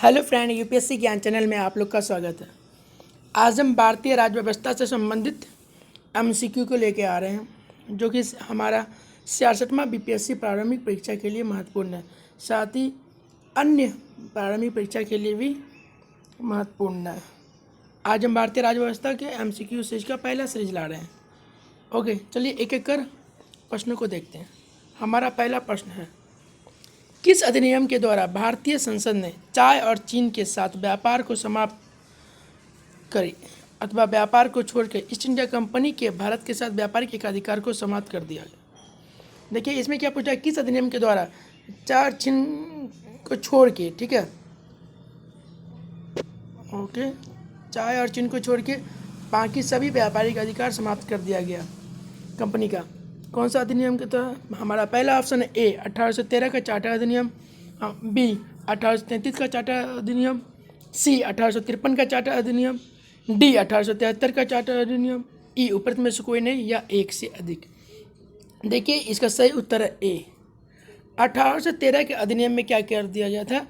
Hello friend, UPSC ज्ञान channel में आप लोग का स्वागत है। आज हम भारतीय राज्य व्यवस्था से संबंधित एमसीक्यू को लेके आ रहे हैं, जो कि हमारा 66वां बीपीएससी प्रारंभिक परीक्षा के लिए महत्वपूर्ण है, साथ ही अन्य प्रारंभिक परीक्षा के लिए भी महत्वपूर्ण है। आज हम भारतीय राज्य व्यवस्था के एमसीक्यू सीरीज का पहला सीरीज ला रहे हैं। ओके, चलिए एक एक कर प्रश्नों को देखते हैं। हमारा पहला प्रश्न है, किस अधिनियम के द्वारा भारतीय संसद ने चाय और चीन के साथ व्यापार को समाप्त करी अथवा व्यापार को छोड़कर ईस्ट इंडिया कंपनी के भारत के साथ व्यापारिक एकाधिकार को समाप्त कर दिया? देखिए, इसमें क्या पूछा है, किस अधिनियम के द्वारा चाय और चीन को छोड़ के, ठीक है, ओके, चाय और चीन को छोड़ के बाकी सभी व्यापारिक अधिकार समाप्त कर दिया गया कंपनी का। कौन सा अधिनियम के तहत? हमारा पहला ऑप्शन है ए 1813 का चार्टर अधिनियम, बी 1833 का चार्टर अधिनियम, सी 1853 का चार्टर अधिनियम, डी 1873 का चार्टर अधिनियम, ई उपरोक्त में से कोई नहीं या एक से अधिक। देखिए, इसका सही उत्तर है ए 1813 के अधिनियम में क्या कर दिया गया था,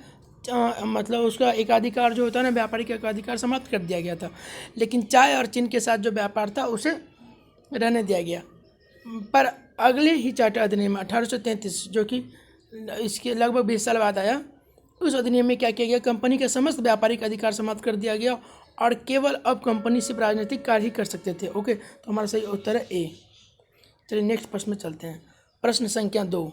मतलब उसका एकाधिकार जो होता है ना, व्यापारिक एकाधिकार समाप्त कर दिया गया था, लेकिन चाय और चीन के साथ जो व्यापार था उसे रहने दिया गया। पर अगले ही चार्टर अधिनियम 1833, जो कि इसके लगभग 20 साल बाद आया, उस अधिनियम में क्या किया गया, कंपनी के समस्त व्यापारिक अधिकार समाप्त कर दिया गया और केवल अब कंपनी सिर्फ राजनीतिक कार्य ही कर सकते थे। ओके, तो हमारा सही उत्तर है ए। चलिए नेक्स्ट प्रश्न में चलते हैं। प्रश्न संख्या 2,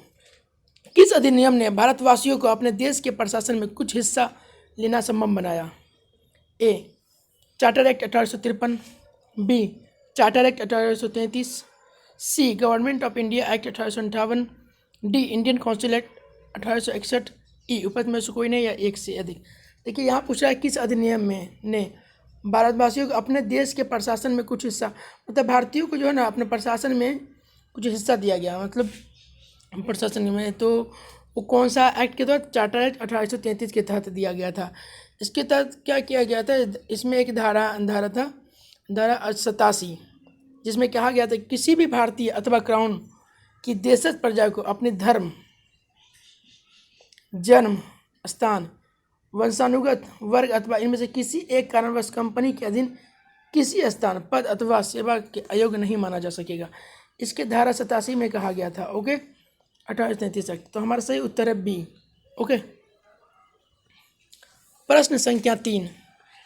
किस अधिनियम ने भारतवासियों को अपने देश के प्रशासन में कुछ हिस्सा लेना संभव बनाया? A charter act 1853, B charter act 1833, C government of India act 1858, D Indian council act 1861, E उपरोक्त में से कोई नहीं या एक से अधिक। देखिए, यहाँ पूछ रहा है किस अधिनियम में ने भारतवासियों को अपने देश के प्रशासन में कुछ हिस्सा, मतलब भारतीयों को जो है ना अपने प्रशासन में कुछ हिस्सा दिया गया, मतलब प्रशासन में, तो वो कौन सा एक्ट के तहत? चार्टर एक्ट 1833 के तहत दिया गया था। इसके तहत क्या किया गया था, इसमें एक धारा था, धारा 87, जिसमें कहा गया था किसी भी भारतीय अथवा क्राउन की देशज प्रजा को अपने धर्म, जन्म स्थान, वंशानुगत वर्ग अथवा इनमें से किसी एक कारणवश कंपनी के अधीन किसी स्थान, पद अथवा सेवा के अयोग्य नहीं माना जा सकेगा। इसके धारा 87 में कहा गया था। Okay, 1833 act. तो हमारा सही उत्तर है बी। ओके, प्रश्न संख्या 3,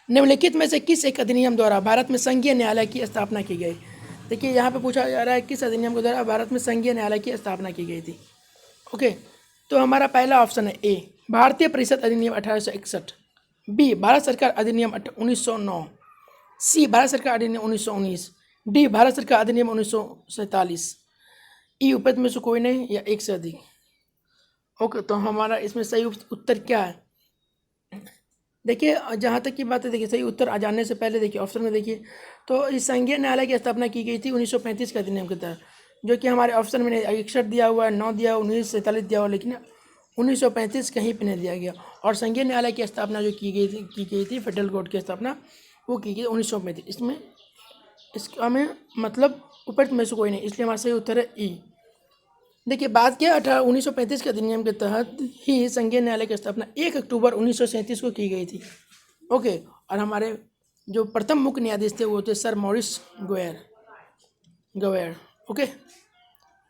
निम्नलिखित में से किस एक अधिनियम द्वारा भारत में संघीय न्यायालय की स्थापना की गई? देखिए, यहाँ पे पूछा जा रहा है किस अधिनियम के द्वारा भारत में संघीय न्यायालय की स्थापना की गई थी। ओके, तो हमारा पहला ऑप्शन है ए भारतीय परिषद अधिनियम 1861, बी भारत सरकार अधिनियम 1909, सी भारत सरकार अधिनियम 1919, डी भारत सरकार अधिनियम 1947, ई उपरोक्त में से कोई नहीं या एक से अधिक। ओके, तो हमारा इसमें सही उत्तर क्या है? देखिए, जहाँ तक की बात है, देखिए सही उत्तर आ जाने से पहले देखिए ऑप्शन में देखिए, तो इस संघीय न्यायालय की स्थापना की गई थी 1935 के अधिनियम के तहत, जो कि हमारे ऑप्शन में 61 दिया हुआ है, 9 दिया हुआ, 1947 दिया हुआ, लेकिन 1935 कहीं पर नहीं दिया गया। और संघीय न्यायालय की स्थापना जो की गई थी फेडरल कोर्ट की स्थापना, वो की गई 1935। इसमें इसका में मतलब उपरोक्त में से कोई नहीं, इसलिए हमारा सही उत्तर है ई। देखिए, बात क्या, 1935 के अधिनियम के तहत ही संघीय न्यायालय की स्थापना 1 अक्टूबर 1937 को की गई थी। ओके, और हमारे जो प्रथम मुख्य न्यायाधीश थे वो थे सर मॉरिस गवेयर। ओके,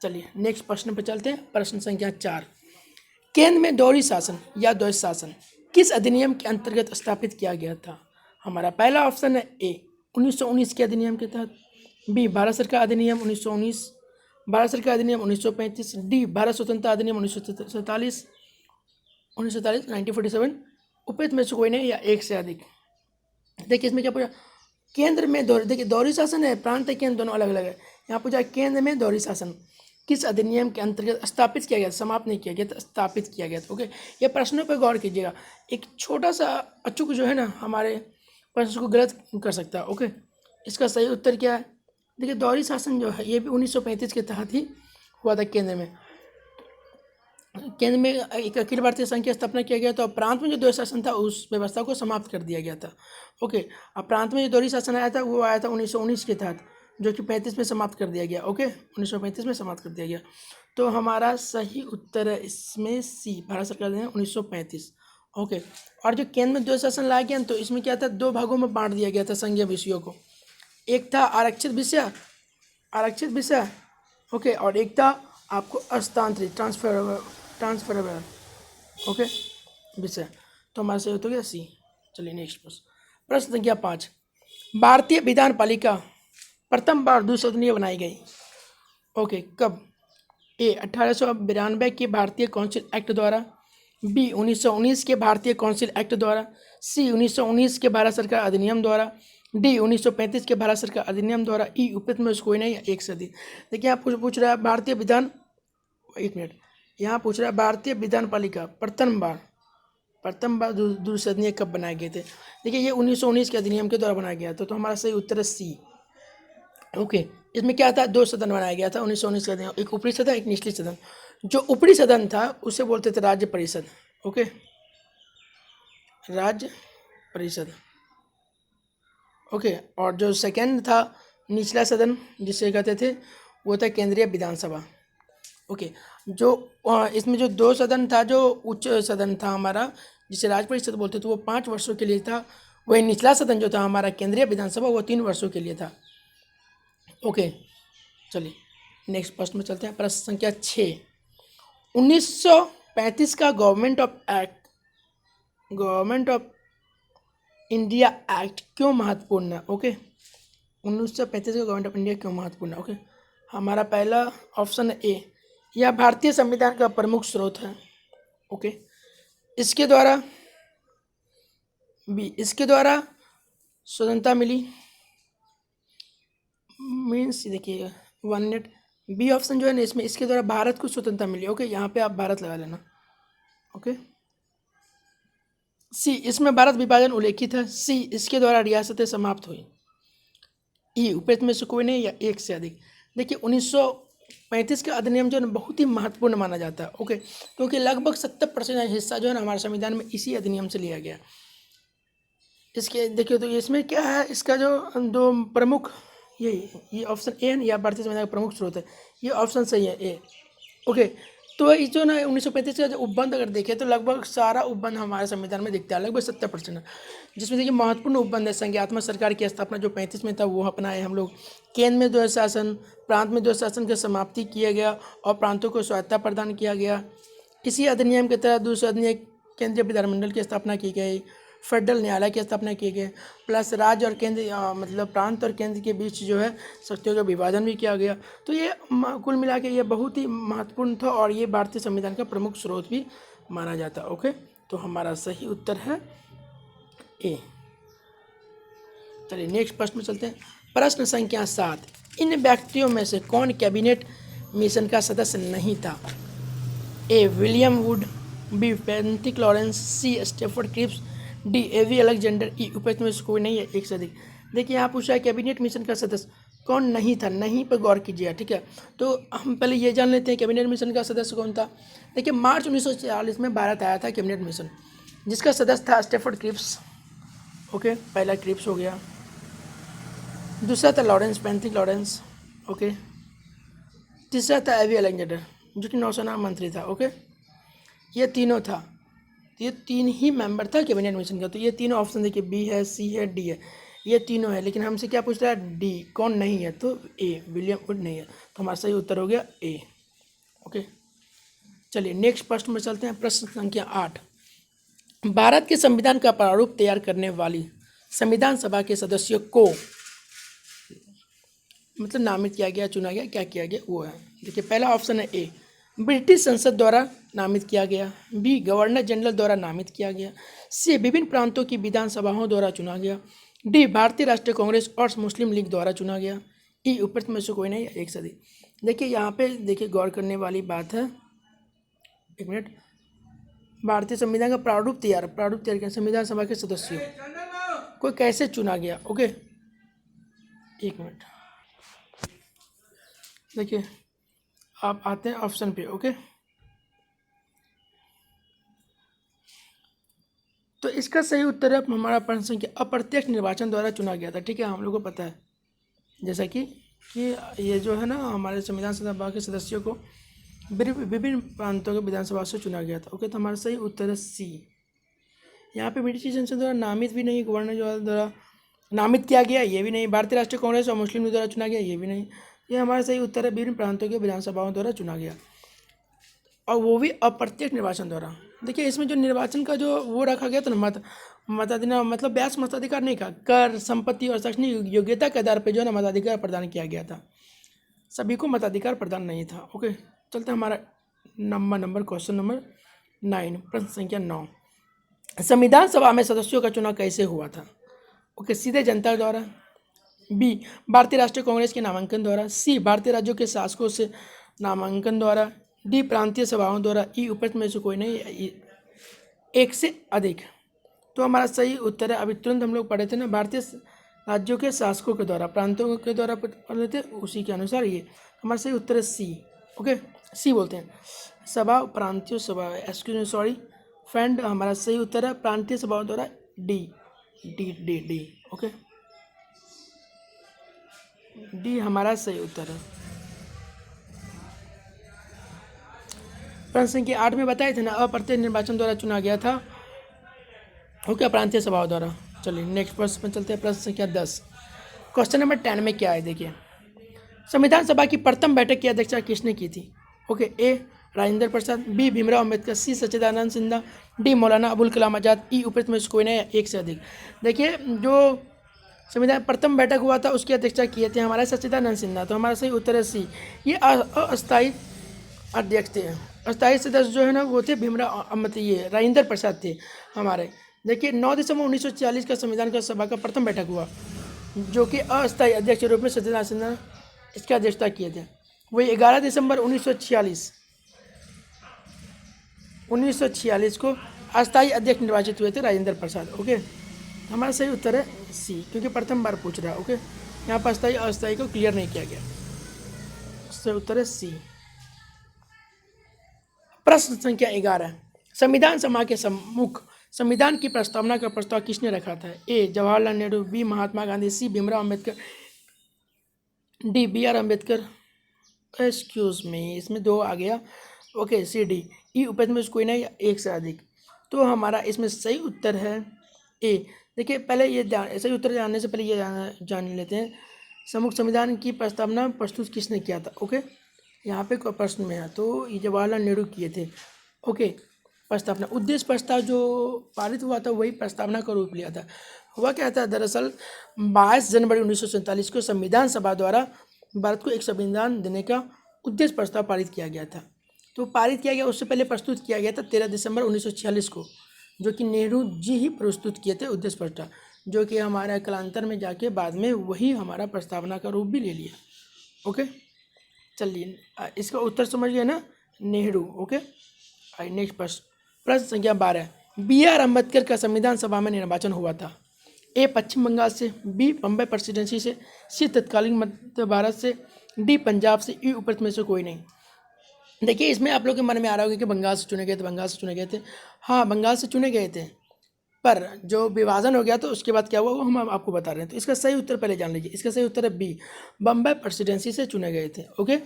चलिए नेक्स्ट प्रश्न पर चलते हैं। प्रश्न संख्या 4, केंद्र में दोहरी शासन या द्वैध शासन किस अधिनियम के अंतर्गत स्थापित किया गया था? हमारा पहला ऑप्शन है ए 1919 के अधिनियम के तहत, बी भारत सरकार अधिनियम 1919, भारत सरकार अधिनियम 1935, डी भारत स्वतंत्रता अधिनियम 1947, 1947 उपरोक्त में से कोई नहीं या एक से अधिक। देखिए, इसमें क्या पूछा, केंद्र में देखिए दोहरी शासन है, प्रांत है, केंद्र दोनों अलग अलग है। यहाँ पूछा केंद्र में दोहरी शासन किस अधिनियम के अंतर्गत स्थापित किया गया, समाप्त नहीं किया गया था, स्थापित किया गया था। ओके, ये प्रश्नों पर गौर कीजिएगा, एक छोटा सा अचूक जो है ना हमारे प्रश्न को गलत कर सकता है। ओके, इसका सही उत्तर क्या है? देखिए, दोहरी शासन जो है ये भी 1935 के तहत ही हुआ था। केंद्र में एक अखिल भारतीय संघ की स्थापना किया गया था, और प्रांत में जो दोहरी शासन था उस व्यवस्था को समाप्त कर दिया गया था। ओके, अब प्रांत में जो दोहरी शासन आया था वो आया था 1919 के तहत, जो कि 35 में समाप्त कर दिया गया। ओके, 1935 में समाप्त कर दिया गया। तो हमारा सही उत्तर है इसमें सी भारत सरकार ने 1935। ओके। और जो केंद्र में 2 शासन लाया गया तो इसमें क्या था, 2 भागों में बांट दिया गया था संघीय विषयों को। एक था आरक्षित विषय, ओके, और एक था आपको हस्तांतरित ट्रांसफरेबल ओके विषय। तो हमारा सही हो गया सी। चलिए नेक्स्ट प्रश्न संख्या 5। भारतीय विधान पालिका प्रथम बार द्विसदनीय बनाई गई, ओके, कब? ए 1892 के भारतीय काउंसिल एक्ट द्वारा, बी 1919 के भारतीय काउंसिल एक्ट द्वारा, सी 1919 के भारत सरकार अधिनियम द्वारा, डी 1935 के भारत सरकार अधिनियम द्वारा, ई उपयुक्त में से कोई नहीं, एक से अधिक। देखिए यहाँ पूछ रहा है भारतीय विधान, एक मिनट, यहाँ पूछ रहा है भारतीय विधान पालिका प्रथम बार द्विसदनीय कब बनाए गए थे। देखिए ये 1919 के अधिनियम के द्वारा बनाया गया था, तो हमारा सही उत्तर है सी। ओके, इसमें क्या था, 2 सदन बनाया गया था 1919 के अधिनियम, एक ऊपरी सदन एक निचली सदन। जो ऊपरी सदन था उसे बोलते थे राज्य परिषद, ओके, राज्य परिषद, ओके। और जो सेकंड था निचला सदन जिसे कहते थे वो था केंद्रीय विधानसभा, ओके। जो इसमें जो 2 सदन था, जो उच्च सदन था हमारा जिसे राज्य परिषद बोलते थे, वो 5 वर्षों के लिए था। वही निचला सदन जो था हमारा केंद्रीय विधानसभा, वो 3 वर्षों के लिए था, ओके। चलिए नेक्स्ट प्रश्न में चलते हैं। प्रश्न संख्या 6। 1935 का गवर्नमेंट ऑफ इंडिया एक्ट क्यों महत्वपूर्ण है, ओके। 1935 का गवर्नमेंट ऑफ इंडिया क्यों महत्वपूर्ण है, ओके। हमारा पहला ऑप्शन है ए, यह भारतीय संविधान का प्रमुख स्रोत है, ओके। इसके द्वारा स्वतंत्रता मिली, मीन्स देखिएगा 1 मिनट, बी ऑप्शन जो है ना इसमें, इसके द्वारा भारत को स्वतंत्रता मिली, ओके, यहाँ पे आप भारत लगा लेना, ओके। सी, इसमें भारत विभाजन उल्लेखित है, सी, इसके द्वारा रियासतें समाप्त हुई, ई उपयुक्त में से कोई नहीं या एक से अधिक। देखिए 1935 का अधिनियम जो है ना बहुत ही महत्वपूर्ण माना जाता है, ओके, क्योंकि लगभग 70% हिस्सा जो है ना हमारे संविधान में इसी अधिनियम से लिया गया। इसके देखिए तो इसमें क्या है, इसका जो 2 प्रमुख, ये ऑप्शन ए है, या भारतीय संविधान का प्रमुख स्रोत है, ये ऑप्शन सही है ए, ओके। तो इस जो ना 1935 का जो उपबंध अगर देखें तो लगभग सारा उपबंध हमारे संविधान में दिखता है, लगभग 70%, जिसमें देखिए महत्वपूर्ण उपबंध है संघीयात्मक सरकार की स्थापना जो 35 में था वो अपनाए हम लोग, केंद्र में 2 शासन, प्रांत में 2 शासन की समाप्ति किया गया और प्रांतों को स्वायत्तता प्रदान किया गया। इसी अधिनियम के तहत द्विसदनीय केंद्रीय विधानमंडल की स्थापना की गई, फेडरल न्यायालय की स्थापना की गई, प्लस राज्य और केंद्र मतलब प्रांत और केंद्र के बीच जो है शक्तियों का विभाजन भी किया गया। तो ये कुल मिला के ये बहुत ही महत्वपूर्ण था और ये भारतीय संविधान का प्रमुख स्रोत भी माना जाता, ओके। तो हमारा सही उत्तर है ए। चलिए नेक्स्ट प्रश्न में चलते हैं। प्रश्न संख्या 7। इन व्यक्तियों में से कौन कैबिनेट मिशन का सदस्य नहीं था? A William Wood, B Pethick Lawrence, C Stafford Cripps, D A V Alexander, E उपयुक्त में से कोई नहीं है, एक से अधिक। देखिए यहाँ पूछा है कैबिनेट मिशन का सदस्य कौन नहीं था, नहीं पर गौर कीजिए, ठीक है। तो हम पहले ये जान लेते हैं कैबिनेट मिशन का सदस्य कौन था। देखिए मार्च 1946 में भारत आया था कैबिनेट मिशन, जिसका सदस्य था स्टेफर्ड क्रिप्स, ओके, पहला क्रिप्स हो गया। दूसरा था लॉरेंस, पेंथिक लॉरेंस, ओके। तीसरा था एवी अलेक्जेंडर जो कि नौसेना मंत्री था, ओके। ये तीनों था, ये 3 ही मेंबर था कैबिनेट मिशन का। तो ये तीनों ऑप्शन देखिए, बी है, सी है, डी है, ये तीनों है। लेकिन हमसे क्या पूछ रहा है, डी कौन नहीं है, तो ए विलियम वुड नहीं है। तो हमारा सही उत्तर हो गया ए, ओके। चलिए नेक्स्ट प्रश्न में चलते हैं। प्रश्न संख्या 8। भारत के संविधान का प्रारूप तैयार करने वाली संविधान सभा के सदस्यों को मतलब नामित किया गया, चुना गया, क्या किया गया, वो है। देखिए पहला ऑप्शन है ए ब्रिटिश संसद द्वारा नामित किया गया, बी गवर्नर जनरल द्वारा नामित किया गया, सी विभिन्न प्रांतों की विधानसभाओं द्वारा चुना गया, डी भारतीय राष्ट्रीय कांग्रेस और मुस्लिम लीग द्वारा चुना गया, ई उपयुक्त में से कोई नहीं, एक से अधिक। देखिए यहाँ पे देखिए गौर करने वाली बात है, एक मिनट, भारतीय संविधान का प्रारूप तैयार किया संविधान सभा के सदस्यों को कैसे चुना गया, ओके, एक मिनट। देखिए आप आते हैं ऑप्शन पे, ओके। तो इसका सही उत्तर है हमारा प्रश्न संख्या अप्रत्यक्ष निर्वाचन द्वारा चुना गया था, ठीक है, हम लोग को पता है। जैसा कि ये जो है ना हमारे संविधान सभा के सदस्यों को विभिन्न प्रांतों के विधानसभा से चुना गया था, ओके। तो हमारा सही उत्तर है सी, यहाँ पे ब्रिटिश संसद द्वारा नामित भी नहीं, गवर्नर जो द्वारा नामित किया गया ये भी नहीं, भारतीय राष्ट्रीय कांग्रेस और मुस्लिम लीग द्वारा चुना गया ये भी नहीं। ये हमारा सही उत्तर है, विभिन्न प्रांतों के विधानसभाओं द्वारा चुना गया, और वो भी अप्रत्यक्ष निर्वाचन द्वारा। देखिए इसमें जो निर्वाचन का जो वो रखा गया था ना, मताधिकार मतलब व्यास मताधिकार नहीं का, कर, संपत्ति और शैक्षणिक योग्यता के आधार पर जो है ना मताधिकार प्रदान किया गया था, सभी को मताधिकार प्रदान नहीं था। ओके, चलते हमारा नंबर क्वेश्चन नंबर 9, प्रश्न संख्या 9, संविधान सभा में सदस्यों का चुनाव कैसे हुआ था? ओके, सीधे जनता द्वारा, बी भारतीय राष्ट्रीय कांग्रेस के नामांकन द्वारा, सी भारतीय राज्यों के शासकों से नामांकन द्वारा, डी प्रांतीय सभाओं द्वारा, ई उपरोक्त में से कोई नहीं, एक से अधिक। तो हमारा सही उत्तर है, अभी तुरंत हम लोग पढ़े थे ना, भारतीय राज्यों के शासकों के द्वारा, प्रांतों के द्वारा पढ़े थे, उसी के अनुसार ये हमारा सही उत्तर है सी। ओके, सी बोलते हैं सभा, प्रांतीय सभा, एक्सक्यूज मी सॉरी फ्रेंड, हमारा सही उत्तर है प्रांतीय सभाओं द्वारा, D D D D. Okay, D हमारा सही उत्तर है। प्रश्न संख्या 8 में बताए थे ना, अप्रत्यक्ष निर्वाचन द्वारा चुना गया था, ओके, प्रांतीय सभाओं द्वारा। चलिए नेक्स्ट प्रश्न में चलते हैं, प्रश्न संख्या 10, क्वेश्चन नंबर 10 में क्या है देखिए, संविधान सभा की प्रथम बैठक की अध्यक्षता किसने की थी? ओके, ए राजेंद्र प्रसाद, बी भीमराव अम्बेडकर, सी सच्चिदानंद सिन्हा, डी मौलाना अबुल कलाम आजाद, ई उपरोक्त में से कोई नहीं, एक से अधिक। देखिए जो संविधान प्रथम बैठक हुआ था उसकी अध्यक्षता किए थे हमारे सच्चिदानंद सिन्हा, तो हमारा सही उत्तर है सी। ये अस्थायी अध्यक्ष थे, अस्थायी सदस्य जो है ना वो थे भीमराव ये राजेंद्र प्रसाद थे हमारे। देखिए 9 दिसंबर 1946 का संविधान का सभा का प्रथम बैठक हुआ, जो कि अस्थायी अध्यक्ष के रूप में सच्चिदानंद सिन्हा इसकी अध्यक्षता किए थे। वही 11 दिसंबर 1946 को अस्थायी अध्यक्ष निर्वाचित हुए थे राजेंद्र प्रसाद। ओके, हमारा सही उत्तर है सी, क्योंकि प्रथम बार पूछ रहा है। ओके, यहाँ पर अस्थायी अस्थायी को क्लियर नहीं किया गया, सही उत्तर है सी। प्रश्न संख्या 11, संविधान सभा के सम्मुख संविधान की प्रस्तावना का प्रस्ताव किसने रखा था? A Jawaharlal Nehru, B Mahatma Gandhi, C Bhimrao Ambedkar, D B R Ambedkar, excuse me इसमें 2 आ गया। ओके, सी डी, ई उपरोक्त में कोई नहीं, एक से अधिक। तो हमारा इसमें सही उत्तर है ए। देखिए पहले ये सही उत्तर जानने से पहले ये जान लेते हैं, सम्मुख संविधान की प्रस्तावना प्रस्तुत किसने किया था? ओके, यहाँ पे प्रश्न में है, तो ये जवाहरलाल नेहरू किए थे। ओके, प्रस्तावना उद्देश्य प्रस्ताव जो पारित हुआ था वही प्रस्तावना का रूप लिया था। हुआ क्या था, दरअसल 22 जनवरी 1947 को संविधान सभा द्वारा भारत को एक संविधान देने का उद्देश्य प्रस्ताव पारित किया गया था। तो पारित किया गया, उससे पहले प्रस्तुत किया गया था 13 दिसंबर 1946 को, जो कि नेहरू जी ही प्रस्तुत किए थे उद्देश्य प्रस्ताव, जो कि हमारा कालांतर में जाके बाद में वही हमारा प्रस्तावना का रूप भी ले लिया। ओके, चलिए इसका उत्तर समझ गए ना, नेहरू। ओके, नेक्स्ट प्रश्न संख्या 12, बी आर अम्बेडकर का संविधान सभा में निर्वाचन हुआ था। ए पश्चिम बंगाल से, बी बम्बई प्रेसिडेंसी से, सी तत्कालीन मध्य भारत से, डी पंजाब से, ई उपरोक्त में से कोई नहीं। देखिए इसमें आप लोग के मन में आ रहा होगा कि बंगाल से चुने गए थे, बंगाल से चुने गए थे। हाँ, बंगाल से चुने गए थे, पर जो विभाजन हो गया तो उसके बाद क्या हुआ वो हम आपको बता रहे हैं। तो इसका सही उत्तर पहले जान लीजिए, इसका सही उत्तर है बी, बम्बई प्रेसिडेंसी से चुने गए थे। ओके,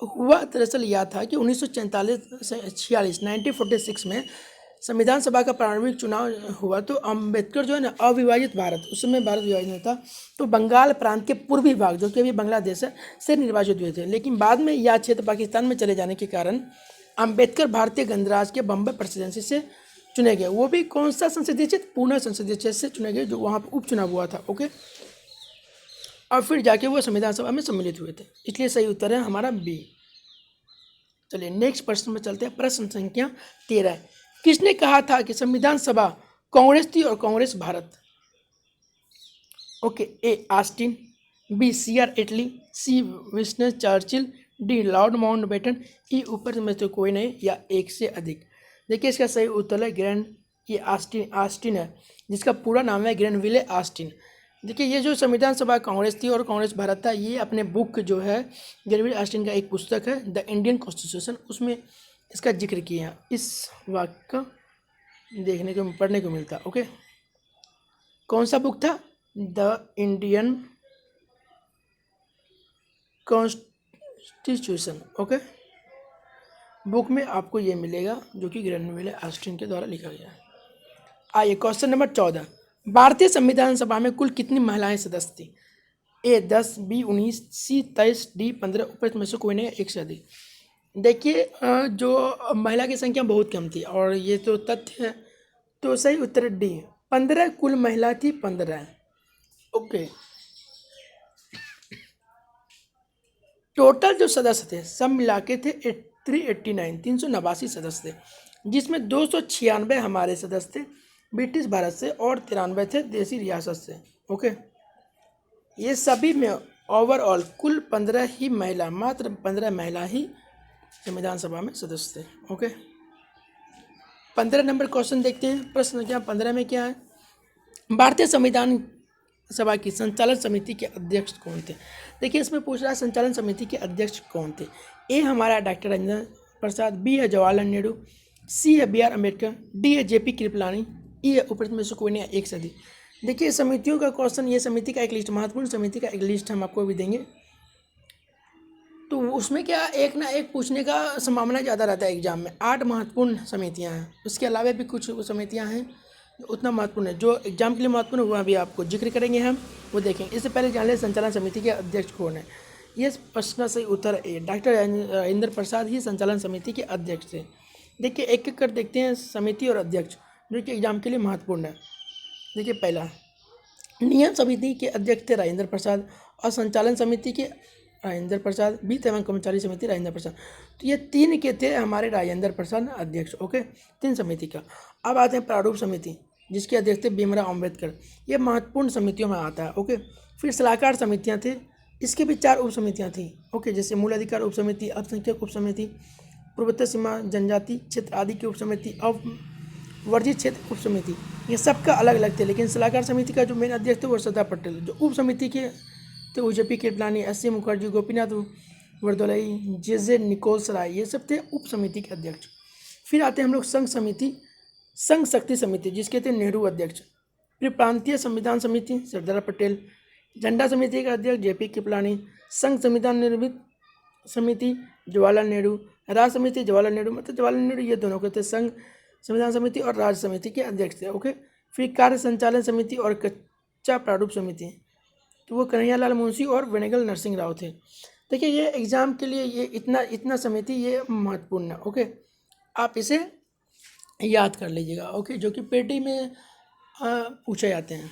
हुआ दरअसल यह था कि 1946 में संविधान सभा का प्रारंभिक चुनाव हुआ, तो अम्बेडकर जो है ना अविभाजित भारत, उस समय भारत विभाजित नहीं था, तो बंगाल प्रांत के पूर्वी भाग जो कि अभी बांग्लादेश है से निर्वाचित हुए थे। लेकिन बाद में यह क्षेत्र पाकिस्तान में चले जाने के कारण अम्बेडकर भारतीय गणराज्य के बम्बई प्रेसिडेंसी से चुने गए। वो भी कौन सा संसदीय क्षेत्र, पूना संसदीय क्षेत्र से चुने गए, जो वहाँ पर उपचुनाव हुआ था। ओके, और फिर जाके वो संविधान सभा में सम्मिलित हुए थे, इसलिए सही उत्तर है हमारा बी। चलिए नेक्स्ट प्रश्न में चलते हैं, प्रश्न संख्या 13, किसने कहा था कि संविधान सभा कांग्रेस थी और Congress Bharat? Okay, A Austin, B C R Attlee, C Winston Churchill, D Lord Mountbatten, E ऊपर में से कोई नहीं या एक से अधिक। देखिए इसका सही उत्तर है ग्रैंड, ये ऑस्टिन है, जिसका पूरा नाम है ग्रैनविले ऑस्टिन। देखिए ये जो संविधान सभा कांग्रेस थी और कांग्रेस भारत था, ये अपने बुक जो है ग्रैनविले ऑस्टिन का एक पुस्तक है द इंडियन कॉन्स्टिट्यूशन, उसमें इसका जिक्र किया, इस वाक्य का देखने को पढ़ने को मिलता। ओके, कौन सा बुक था? The Indian constitution. Okay, book में आपको ये मिलेगा जो कि ग्रैनविले ऑस्टिन के द्वारा लिखा गया है। आइए क्वेश्चन नंबर 14, भारतीय संविधान सभा में कुल कितनी महिलाएं सदस्य थी? ए 10, बी 19, सी 23, डी 15, उपरोक्त में से कोई नहीं, एक से अधिक। देखिए जो महिला की संख्या बहुत कम थी और ये तो तथ्य है, तो सही उत्तर डी 15 कुल महिला थी, 15। ओके, टोटल जो सदस्य थे सब मिला के थे 389 सदस्य थे, जिसमें 296 हमारे सदस्य थे ब्रिटिश भारत से और 93 थे देसी रियासत से। ओके, ये सभी में ओवरऑल कुल 15 ही महिला, मात्र 15 महिला ही संविधान सभा में सदस्य थे। ओके, 15 नंबर क्वेश्चन देखते हैं। प्रश्न संख्या 15 में क्या है? भारतीय संविधान सभा की संचालन समिति के अध्यक्ष कौन थे? देखिए इसमें पूछ रहा है संचालन समिति के अध्यक्ष कौन थे। ए हमारा डॉक्टर राजेंद्र प्रसाद, बी है जवाहरलाल नेहरू, सी है बी आर अम्बेडकर, डी है जेपी कृपलानी, ई है उपरोक्त में से कोई नहीं, एक से अधिक। देखिए समितियों का क्वेश्चन, ये समिति का एक लिस्ट, महत्वपूर्ण समिति का एक लिस्ट हम आपको भी देंगे, तो उसमें क्या एक ना एक पूछने का संभावना ज़्यादा रहता है एग्जाम में। 8 महत्वपूर्ण समितियां हैं, उसके अलावा भी कुछ समितियां हैं उतना महत्वपूर्ण है, जो एग्जाम के लिए महत्वपूर्ण हुआ भी आपको जिक्र करेंगे हम, वो देखेंगे। इससे पहले जान लें संचालन समिति के अध्यक्ष कौन है। ये प्रश्न का सही उत्तर ए, डॉक्टर राजेंद्र प्रसाद ही संचालन समिति के अध्यक्ष थे। देखिए एक एक कर देखते हैं समिति और अध्यक्ष जो कि एग्जाम के लिए महत्वपूर्ण है। देखिए पहला, नियम समिति के अध्यक्ष थे राजेंद्र प्रसाद और संचालन समिति के राजेंद्र प्रसाद, वित्त एवं कर्मचारी समिति राजेंद्र प्रसाद, तो ये 3 के थे हमारे राजेंद्र प्रसाद अध्यक्ष। ओके, 3 समिति का। अब आते हैं प्रारूप समिति जिसके अध्यक्ष थे भीमराव अम्बेडकर, ये महत्वपूर्ण समितियों में आता है। ओके, फिर सलाहकार समितियाँ थे, इसके भी 4 उप समितियाँ थी। ओके, जैसे मूल अधिकार उप समिति, अल्पसंख्यक उप समिति, पूर्वोत्तर सीमा जनजाति क्षेत्र आदि की उप समिति, वर्जित क्षेत्र उप समिति, ये सबका अलग अलग थे। लेकिन सलाहकार समिति का जो मेन अध्यक्ष थे वो सरदार पटेल, जो उप समिति के थे J P Kripalani, S C Mukherjee, Gopinath Bardoloi, J Nichols Roy, ये सब थे उप समिति के अध्यक्ष। फिर आते हैं हम लोग संघ समिति, संघ शक्ति समिति जिसके थे नेहरू अध्यक्ष। फिर प्रांतीय संविधान समिति सरदार पटेल, झंडा समिति का अध्यक्ष जेपी कृपलानी, संघ संविधान निर्मित समिति जवाहरलाल नेहरू, राज्य समिति जवाहरलाल नेहरू, मतलब जवाहरलाल नेहरू ये दोनों के थे संघ संविधान समिति और राज्य समिति के अध्यक्ष थे। ओके, फिर कार्य संचालन समिति और कच्चा प्रारूप समिति, तो वो कन्हैयालाल मुंशी और वेनेगल नरसिंह राव थे। देखिए ये एग्जाम के लिए ये इतना समिति ये महत्वपूर्ण है। ओके, आप इसे याद कर लीजिएगा। ओके, जो कि पेटी में पूछे जाते हैं।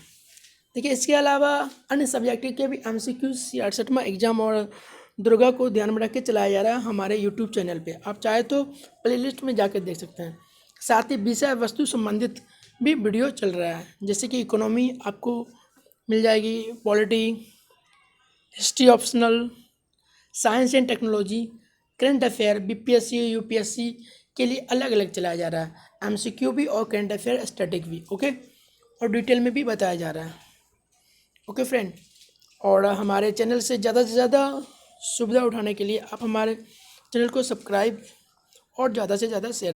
देखिए इसके अलावा अन्य सब्जेक्ट के भी MCQ 68वां एग्जाम और दुर्गा को ध्यान में रख के चलाया जा रहा है हमारे यूट्यूब चैनल पे, आप चाहे तो प्लेलिस्ट में जाकर देख सकते हैं। साथ ही विषय वस्तु संबंधित भी वीडियो चल रहा है, जैसे कि इकोनॉमी आपको मिल जाएगी, polity, history optional, science and technology, current affair, BPSC UPSC के लिए अलग अलग चलाया जा रहा है, MCQ भी और करंट अफेयर स्टैटिक भी। ओके, और डिटेल में भी बताया जा रहा है। ओके फ्रेंड, और हमारे चैनल से ज़्यादा सुविधा उठाने के लिए आप हमारे चैनल को सब्सक्राइब और ज़्यादा से ज़्यादा शेयर